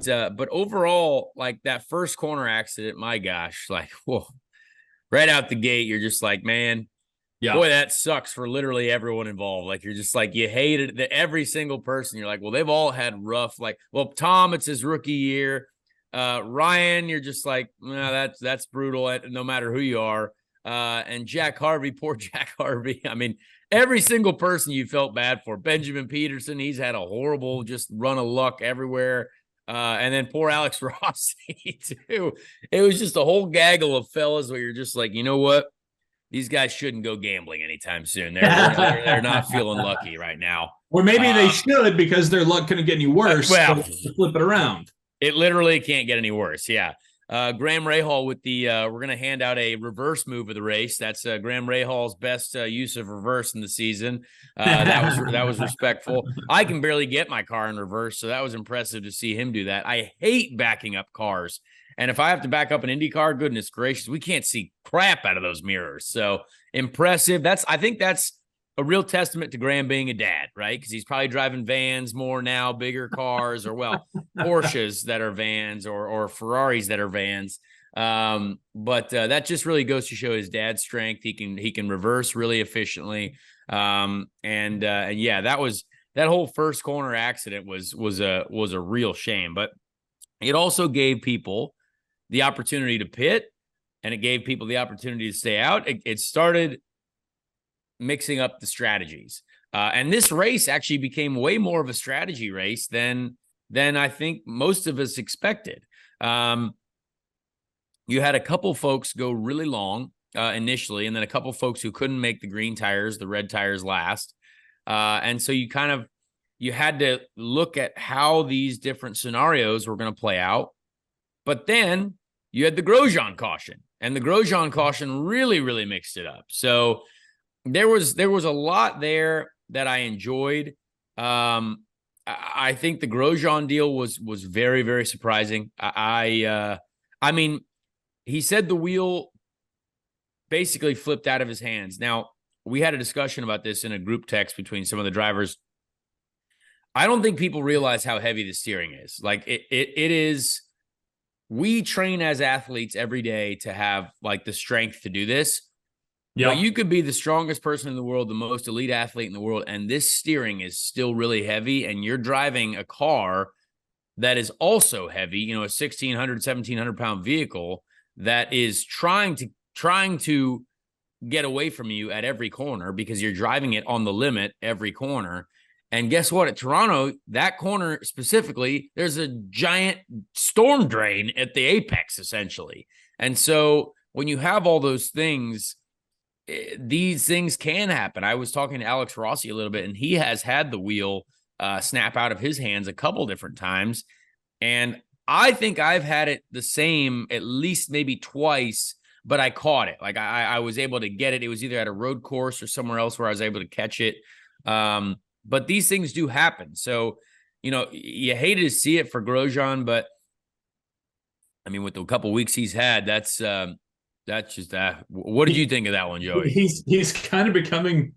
But overall, like that first corner accident, my gosh, like, whoa, right out the gate, you're just like, man, Yeah. boy, that sucks for literally everyone involved. Like, you're just like, you hated every single person. You're like, well, they've all had rough, like, well, Tom, it's his rookie year. Ryan, you're just like, nah, that's brutal, no matter who you are. And Jack Harvey, poor Jack Harvey. I mean, every single person you felt bad for. Benjamin Peterson, he's had a horrible just run of luck everywhere. And then poor Alex Rossi, too. It was just a whole gaggle of fellas where you're just like, you know what? These guys shouldn't go gambling anytime soon. They're not feeling lucky right now. Or maybe they should, because their luck couldn't get any worse. Well, so flip it around. It literally can't get any worse. Yeah. Graham Rahal with the we're going to hand out a reverse move of the race. That's Graham Rahal's best use of reverse in the season. That was respectful. I can barely get my car in reverse, so that was impressive to see him do that. I hate backing up cars. And if I have to back up an IndyCar, goodness gracious, we can't see crap out of those mirrors. So impressive. I think that's a real testament to Graham being a dad, right? Because he's probably driving vans more now, bigger cars, or Porsches that are vans, or Ferraris that are vans. But that just really goes to show his dad's strength. He can reverse really efficiently. And yeah, that whole first corner accident was a real shame. But it also gave people the opportunity to pit, and it gave people the opportunity to stay out. It started mixing up the strategies. And this race actually became way more of a strategy race than I think most of us expected. You had a couple folks go really long initially, and then a couple folks who couldn't make the green tires, the red tires last. And so you had to look at how these different scenarios were going to play out. But then you had the Grosjean caution, and the Grosjean caution really, really mixed it up. So there was a lot there that I enjoyed. I think the Grosjean deal was very, very surprising. I mean, he said the wheel basically flipped out of his hands. Now, we had a discussion about this in a group text between some of the drivers. I don't think people realize how heavy the steering is. Like it is. We train as athletes every day to have like the strength to do this. Yeah. But you could be the strongest person in the world, the most elite athlete in the world, and this steering is still really heavy, and you're driving a car that is also heavy, a 1,600, 1,700 pound vehicle that is trying to get away from you at every corner because you're driving it on the limit every corner. And guess what? At Toronto, that corner specifically, there's a giant storm drain at the apex, essentially. And so when you have all those things, these things can happen. I was talking to Alex Rossi a little bit, and he has had the wheel snap out of his hands a couple different times. And I think I've had it the same at least maybe twice, but I caught it. Like I was able to get it. It was either at a road course or somewhere else where I was able to catch it. But these things do happen. So, you hated to see it for Grosjean, but I mean, with the couple of weeks he's had, that's just that. What did you think of that one, Joey? He's kind of becoming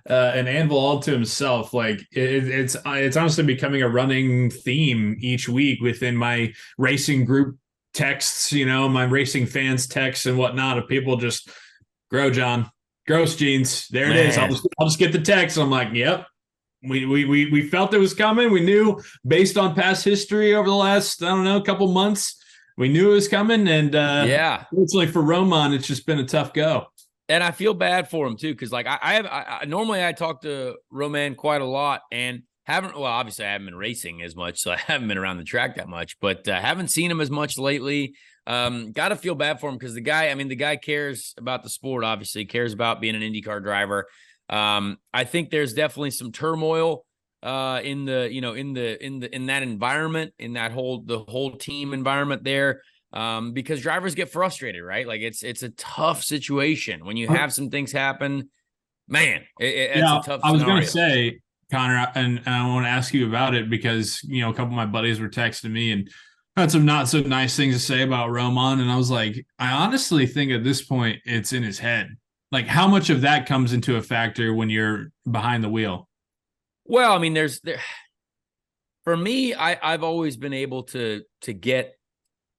an anvil all to himself. Like it's honestly becoming a running theme each week within my racing group texts, my racing fans texts and whatnot, of people just Grosjean, gross jeans. There it is. I'll just get the text. I'm like, yep. We felt it was coming. We knew based on past history over the last, couple months, we knew it was coming. And fortunately for Roman, it's just been a tough go. And I feel bad for him too, because like I normally I talk to Roman quite a lot, and obviously I haven't been racing as much, so I haven't been around the track that much, but haven't seen him as much lately. Got to feel bad for him because the guy cares about the sport. Obviously, cares about being an IndyCar driver. I think there's definitely some turmoil in that environment, in that the whole team environment there, because drivers get frustrated, right? Like it's a tough situation when you have some things happen. Man, it's a tough scenario. I was going to say, Connor, and I want to ask you about it because a couple of my buddies were texting me and had some not so nice things to say about Roman, and I was like, I honestly think at this point it's in his head. Like, how much of that comes into a factor when you're behind the wheel? Well, I mean, For me, I've always been able to get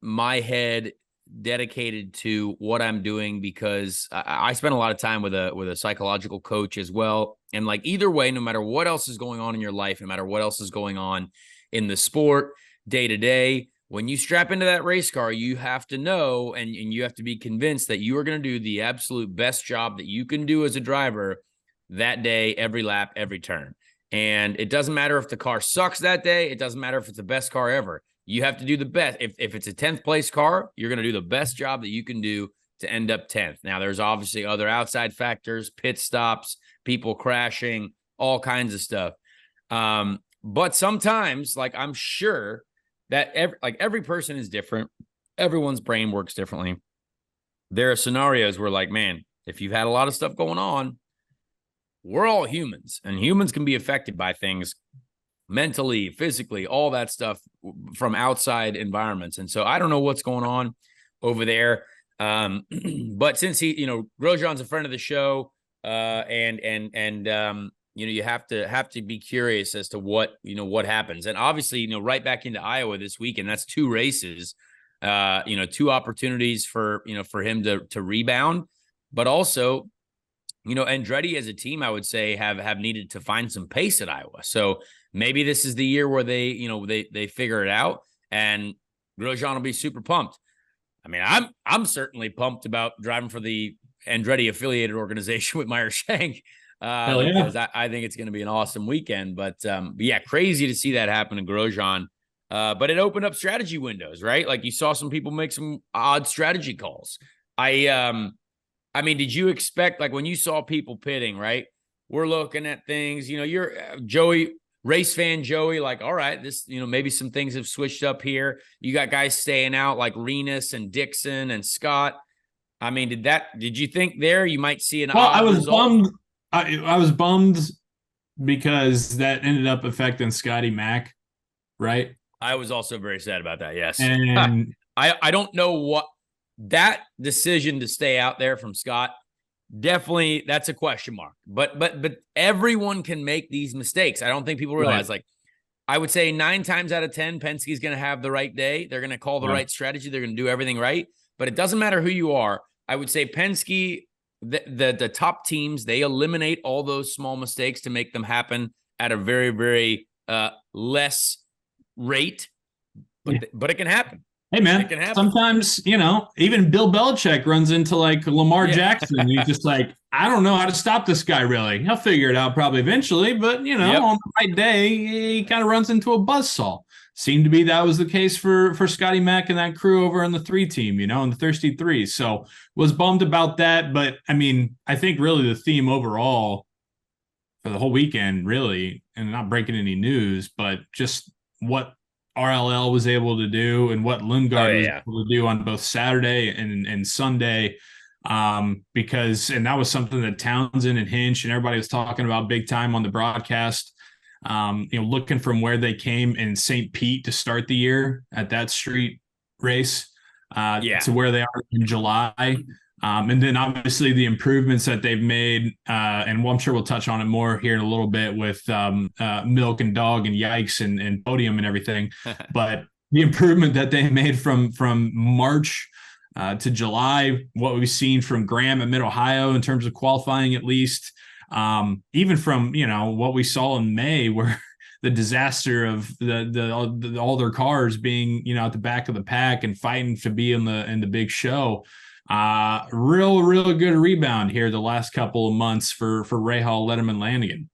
my head dedicated to what I'm doing because I spend a lot of time with a psychological coach as well. And like either way, no matter what else is going on in your life, no matter what else is going on in the sport day to day, when you strap into that race car, you have to know and you have to be convinced that you are going to do the absolute best job that you can do as a driver that day, every lap, every turn. And it doesn't matter if the car sucks that day. It doesn't matter if it's the best car ever. You have to do the best. If it's a 10th place car, you're going to do the best job that you can do to end up 10th. Now, there's obviously other outside factors, pit stops, people crashing, all kinds of stuff. But sometimes, like I'm sure that every person is different. Everyone's brain works differently. There are scenarios where like, man, if you've had a lot of stuff going on, we're all humans and humans can be affected by things mentally, physically, all that stuff from outside environments. And so I don't know what's going on over there. But since Grosjean's a friend of the show, and you have to be curious as to what happens. And obviously, right back into Iowa this weekend, that's 2 races, 2 opportunities for him to rebound, but also, Andretti as a team, I would say have needed to find some pace at Iowa. So maybe this is the year where they figure it out, and Grosjean will be super pumped. I mean, I'm certainly pumped about driving for the Andretti affiliated organization with Meyer Shank, because I think it's going to be an awesome weekend. But yeah, crazy to see that happen to Grosjean. But it opened up strategy windows, right? Like you saw some people make some odd strategy calls. I mean, did you expect, like when you saw people pitting, right? We're looking at things, you're Joey, race fan Joey, like, all right, this, maybe some things have switched up here. You got guys staying out like Renus and Dixon and Scott. I mean, did you think there you might see an odd I was result? bummed. I was bummed because that ended up affecting Scotty Mack, right? I was also very sad about that. Yes. And I don't know what that decision to stay out there from Scott. Definitely, that's a question mark. But everyone can make these mistakes. I don't think people realize. Like, I would say 9 times out of 10, Penske's going to have the right day. They're going to call the right strategy. They're going to do everything right. But it doesn't matter who you are. I would say Penske, the top teams, they eliminate all those small mistakes to make them happen at a very, very less rate. But it can happen. Hey, man, sometimes, even Bill Belichick runs into like Lamar Jackson. He's just like, I don't know how to stop this guy, really. He'll figure it out probably eventually. But, on the right day, he kind of runs into a buzzsaw. Seemed to be that was the case for Scotty Mack and that crew over on the 3 team, in the Thirsty Three. So was bummed about that. But, I mean, I think really the theme overall for the whole weekend, really, and not breaking any news, but just what RLL was able to do and what Lundgaard was able to do on both Saturday and Sunday, because that was something that Townsend and Hinch and everybody was talking about big time on the broadcast. Looking from where they came in St. Pete to start the year at that street race to where they are in July. And then obviously the improvements that they've made, and I'm sure we'll touch on it more here in a little bit with Milk and Dog and Yikes and Podium and everything. But the improvement that they made from March to July, what we've seen from Graham at Mid-Ohio in terms of qualifying at least, even from, what we saw in May where the disaster of all their cars being, at the back of the pack and fighting to be in the big show. Real good rebound here the last couple of months for Rahal, Letterman, Lanigan.